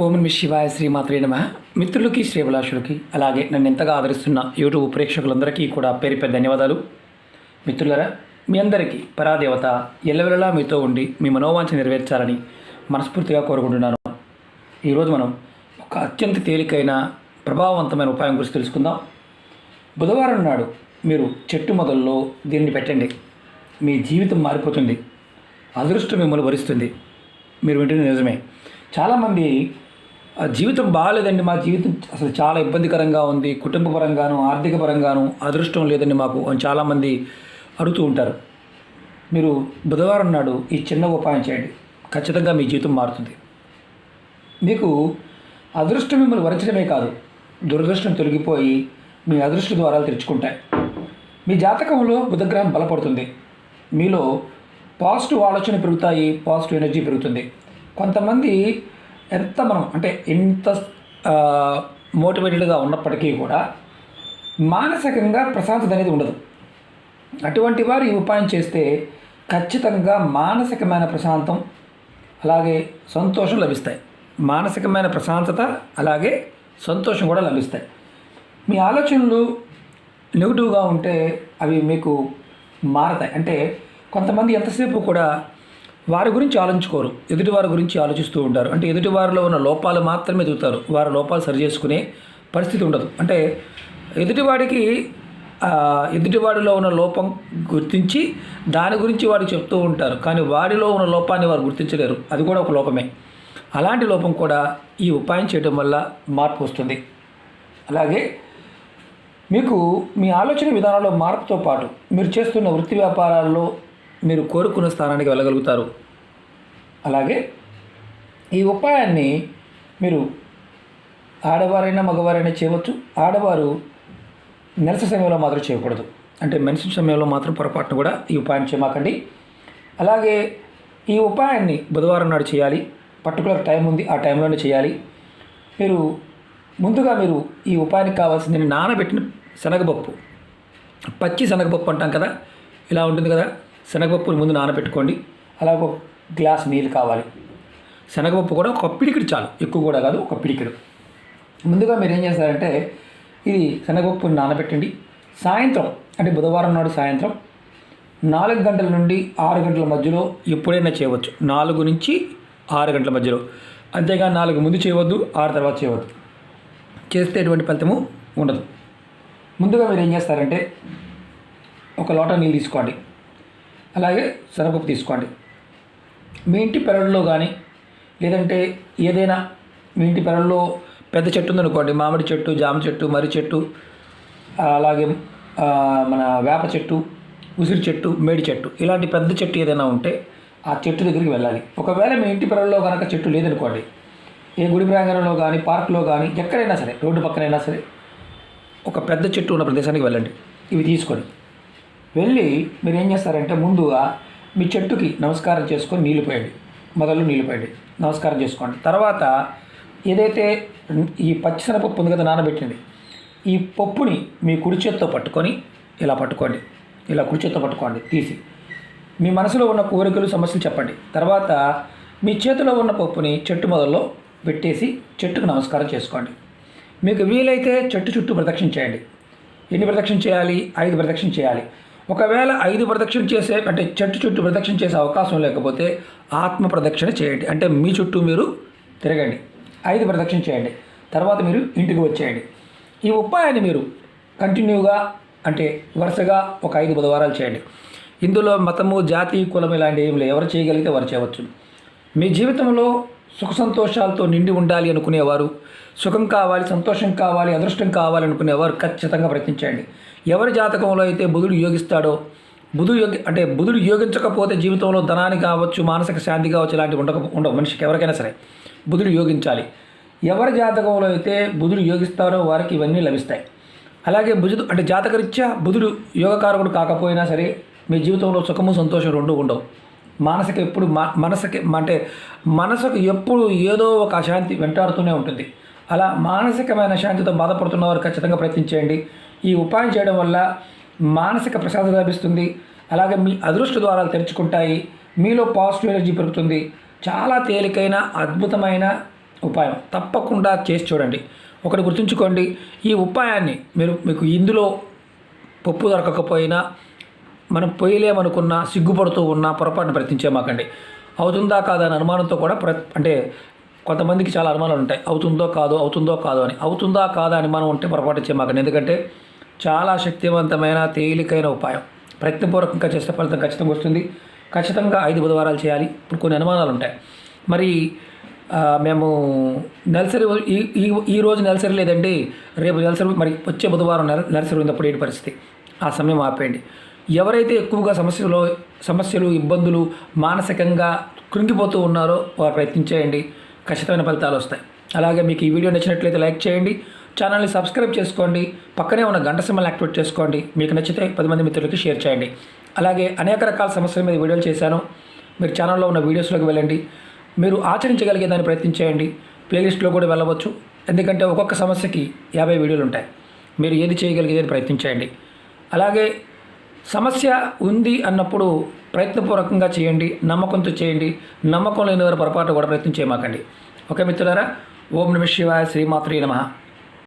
ఓం నమః శివాయ శ్రీమాత్రే నమః. మిత్రులకి శ్రేభిలాషులకి అలాగే నన్ను ఎంతగా ఆదరిస్తున్న యూట్యూబ్ ప్రేక్షకులందరికీ కూడా పేరు పేరు ధన్యవాదాలు. మిత్రులరా, మీ అందరికీ పరాదేవత ఎల్లవెల్లలా మీతో ఉండి మీ మనోవాంఛ నెరవేర్చాలని మనస్ఫూర్తిగా కోరుకుంటున్నాను. ఈరోజు మనం ఒక అత్యంత తేలికైన ప్రభావవంతమైన ఉపాయం గురించి తెలుసుకుందాం. బుధవారం నాడు మీరు చెట్టు మొదల్లో దీన్ని పెట్టండి. మీ జీవితం మారిపోతుంది. అదృష్టం మిమ్మల్ని వరిస్తుంది. మీరు వింటుంది నిజమే. చాలామంది జీవితం బాగాలేదండి, మా జీవితం అసలు చాలా ఇబ్బందికరంగా ఉంది, కుటుంబపరంగాను ఆర్థిక పరంగాను అదృష్టం లేదండి మాకు అని చాలామంది అడుగుతూ ఉంటారు. మీరు బుధవారం నాడు ఈ చిన్న ఉపాయం చేయండి. ఖచ్చితంగా మీ జీవితం మారుతుంది. మీకు అదృష్టం మిమ్మల్ని వరించడమే కాదు, దురదృష్టం తొలగిపోయి మీ అదృష్ట ద్వారాలు తెరుచుకుంటాయి. మీ జాతకంలో బుధగ్రహం బలపడుతుంది. మీలో పాజిటివ్ ఆలోచన పెరుగుతాయి, పాజిటివ్ ఎనర్జీ పెరుగుతుంది. కొంతమంది ఎంత మోటివేటెడ్గా ఉన్నప్పటికీ కూడా మానసికంగా ప్రశాంతత అనేది ఉండదు. అటువంటి వారు ఈ ఉపాయం చేస్తే ఖచ్చితంగా మానసికమైన ప్రశాంతం అలాగే సంతోషం లభిస్తాయి. మానసికమైన ప్రశాంతత అలాగే సంతోషం కూడా లభిస్తాయి. మీ ఆలోచనలు నెగిటివ్గా ఉంటే అవి మీకు మారతాయి. అంటే కొంతమంది ఎంతసేపు కూడా వారి గురించి ఆలోచించుకోరు, ఎదుటి వారి గురించి ఆలోచిస్తూ ఉంటారు. అంటే ఎదుటి వారిలో ఉన్న లోపాలు మాత్రమే చూస్తారు, వారి లోపాలు సరి చేసుకునే పరిస్థితి ఉండదు. అంటే ఎదుటివాడిలో ఉన్న లోపం గుర్తించి దాని గురించి వాడు చెప్తూ ఉంటారు, కానీ వాడిలో ఉన్న లోపాన్ని వారు గుర్తించలేరు. అది కూడా ఒక లోపమే. అలాంటి లోపం కూడా ఈ ఉపాయం చేయడం వల్ల మార్పు వస్తుంది. అలాగే మీకు మీ ఆలోచన విధానంలో మార్పుతో పాటు మీరు చేస్తున్న వృత్తి వ్యాపారాల్లో మీరు కోరుకున్న స్థానానికి వెళ్ళగలుగుతారు. అలాగే ఈ ఉపాయాన్ని మీరు ఆడవారైనా మగవారైనా చేయవచ్చు. ఆడవారు మెన్స్ సమయంలో మాత్రం చేయకూడదు. అంటే మెన్స్ సమయంలో మాత్రం పొరపాటును కూడా ఈ ఉపాయం చేయమాకండి. అలాగే ఈ ఉపాయాన్ని బుధవారం నాడు చేయాలి. పర్టికులర్ టైం ఉంది, ఆ టైంలోనే చేయాలి. ముందుగా మీరు ఈ ఉపాయానికి కావాల్సింది నానబెట్టిన శనగపప్పు, పచ్చి శనగపప్పు అంటాం కదా, ఇలా ఉంటుంది కదా. శనగపప్పుని ముందు నానబెట్టుకోండి. అలాగే ఒక గ్లాస్ నీళ్ళు కావాలి. శనగపప్పు కూడా ఒక పిడికిడు చాలు, ఎక్కువ కూడా కాదు, ఒక పిడికిడు. ముందుగా మీరు ఏం చేస్తారంటే ఇది శనగపప్పుని నానబెట్టండి. సాయంత్రం అంటే బుధవారం నాడు సాయంత్రం 4 గంటల నుండి 6 గంటల మధ్యలో ఎప్పుడైనా చేయవచ్చు. 4 నుంచి 6 గంటల మధ్యలో, అంతేగాని 4 ముందు చేయవద్దు, 6 తర్వాత చేయవద్దు. చేస్తే ఎటువంటి ఫలితము ఉండదు. ముందుగా మీరు ఏం చేస్తారంటే ఒక లోటా నీళ్ళు తీసుకోండి. అలాగే శనగపప్పు తీసుకోండి. మీ ఇంటి పెరడులో కానీ లేదంటే ఏదైనా మీ ఇంటి పెరడులో పెద్ద చెట్టు ఉందనుకోండి, మామిడి చెట్టు, జామ చెట్టు, మర్రి చెట్టు, అలాగే మన వేప చెట్టు, ఉసిరి చెట్టు, మేడి చెట్టు, ఇలాంటి పెద్ద చెట్టు ఏదైనా ఉంటే ఆ చెట్టు దగ్గరికి వెళ్ళాలి. ఒకవేళ మీ ఇంటి పెరడులో కనుక చెట్టు లేదనుకోండి, ఏ గుడి ప్రాంగణంలో కానీ పార్కులో కానీ ఎక్కడైనా సరే, రోడ్డు పక్కనైనా సరే ఒక పెద్ద చెట్టు ఉన్న ప్రదేశానికి వెళ్ళండి. ఇవి తీసుకొని వెళ్ళి మీరు ఏం చేస్తారంటే ముందుగా మీ చెట్టుకి నమస్కారం చేసుకొని నీళ్ళు పోయండి. మొదలు నీళ్ళు పోయండి, నమస్కారం చేసుకోండి. తర్వాత ఏదైతే ఈ పచ్చిశనగపప్పు ఉంది కదా నానబెట్టింది, ఈ పప్పుని మీ కుడి చేత్తో పట్టుకొని ఇలా పట్టుకోండి. ఇలా కుడి చేత్తో పట్టుకోండి. తీసి మీ మనసులో ఉన్న కోరికలు, సమస్యలు చెప్పండి. తర్వాత మీ చేతిలో ఉన్న పప్పుని చెట్టు మొదల్లో పెట్టేసి చెట్టుకు నమస్కారం చేసుకోండి. మీకు వీలైతే చెట్టు చుట్టూ ప్రదక్షిణ చేయండి. ఎన్ని ప్రదక్షిణ చేయాలి? 5 ప్రదక్షిణ చేయాలి. ఒకవేళ 5 ప్రదక్షిణ చేసే అంటే చెట్టు చుట్టూ ప్రదక్షిణ చేసే అవకాశం లేకపోతే ఆత్మ ప్రదక్షిణ చేయండి. అంటే మీ చుట్టూ మీరు తిరగండి. 5 ప్రదక్షిణ చేయండి. తర్వాత మీరు ఇంటికి వచ్చేయండి. ఈ ఉపాయాన్ని మీరు కంటిన్యూగా అంటే వరుసగా ఒక 5 బుధవారాలు చేయండి. ఇందులో మతము, జాతి, కులం ఇలాంటి ఏం లేదు. ఎవరు చేయగలిగితే వారు చేయవచ్చు. మీ జీవితంలో సుఖ సంతోషాలతో నిండి ఉండాలి అనుకునేవారు, సుఖం కావాలి, సంతోషం కావాలి, అదృష్టం కావాలి అనుకునేవారు ఖచ్చితంగా ప్రయత్నించండి. ఎవరి జాతకంలో అయితే బుధుడు యోగిస్తాడో, బుధుడు యోగించకపోతే జీవితంలో ధనాన్ని కావచ్చు, మానసిక శాంతి కావచ్చు, ఇలాంటివి ఉండవు. మనిషికి ఎవరికైనా సరే బుధుడు యోగించాలి. ఎవరి జాతకంలో అయితే బుధుడు యోగిస్తారో వారికి ఇవన్నీ లభిస్తాయి. అలాగే జాతకరీత్యా బుధుడు యోగకారకుడు కాకపోయినా సరే మీ జీవితంలో సుఖము, సంతోషం రెండు ఉండవు. మనసుకు ఎప్పుడు ఏదో ఒక అశాంతి వెంటాడుతూనే ఉంటుంది. అలా మానసికమైన శాంతితో బాధపడుతున్న వారు ఖచ్చితంగా ప్రయత్నించేయండి. ఈ ఉపాయం చేయడం వల్ల మానసిక ప్రశాంతత లభిస్తుంది. అలాగే మీ అదృష్ట ద్వారాలు తెరుచుకుంటాయి. మీలో పాజిటివ్ ఎనర్జీ పెరుగుతుంది. చాలా తేలికైన అద్భుతమైన ఉపాయం తప్పకుండా చేసి చూడండి. ఒకటి గుర్తుంచుకోండి, ఈ ఉపాయాన్ని మీకు ఇందులో పప్పు దొరకకపోయినా మనం పోయలేమనుకున్నా సిగ్గుపడుతూ ఉన్నా పొరపాటున ప్రయత్నించేమాకండి. అవుతుందా కాదా అని అనుమానంతో కూడా అంటే కొంతమందికి చాలా అనుమానాలు ఉంటాయి, అవుతుందో కాదో అని. అవుతుందా కాదా అని మనం ఉంటే పొరపాటు చేయమాకండి. ఎందుకంటే చాలా శక్తివంతమైన తేలికైన ఉపాయం. ప్రయత్నపూర్వకంగా చేస్తే ఫలితం ఖచ్చితంగా వస్తుంది. ఖచ్చితంగా 5 బుధవారాలు చేయాలి. ఇప్పుడు కొన్ని అనుమానాలు ఉంటాయి. మరి మేము నెలసరి ఈ రోజు నెలసరి లేదండి, రేపు నెలసరి, మరి వచ్చే బుధవారం నెలసరి ఉన్నప్పుడు ఏంటి పరిస్థితి? ఆ సమయం ఆపేయండి. ఎవరైతే ఎక్కువగా సమస్యలు ఇబ్బందులు మానసికంగా కృంగిపోతూ ఉన్నారో వారు ప్రయత్నించేయండి, ఖచ్చితమైన ఫలితాలు వస్తాయి. అలాగే మీకు ఈ వీడియో నచ్చినట్లయితే లైక్ చేయండి, ఛానల్ని సబ్స్క్రైబ్ చేసుకోండి, పక్కనే ఉన్న గంట సింబల్ని యాక్టివేట్ చేసుకోండి. మీకు నచ్చితే 10 మంది మిత్రులకి షేర్ చేయండి. అలాగే అనేక రకాల సమస్యల మీద వీడియోలు చేశాను, మీరు ఛానల్లో ఉన్న వీడియోస్లోకి వెళ్ళండి. మీరు ఆచరించగలిగే దాన్ని ప్రయత్నించేయండి. ప్లేలిస్ట్లో కూడా వెళ్ళవచ్చు, ఎందుకంటే ఒక్కొక్క సమస్యకి 50 వీడియోలు ఉంటాయి. మీరు ఏది చేయగలిగేది ప్రయత్నించేయండి. అలాగే సమస్య ఉంది అన్నప్పుడు ప్రయత్నపూర్వకంగా చేయండి, నమ్మకంతో చేయండి. నమ్మకం లేని వారు పొరపాటు కూడా ప్రయత్నం చేయమాకండి. ఓకే మిత్రులారా, ఓం నమః శివాయ, శ్రీమాత్రే నమః.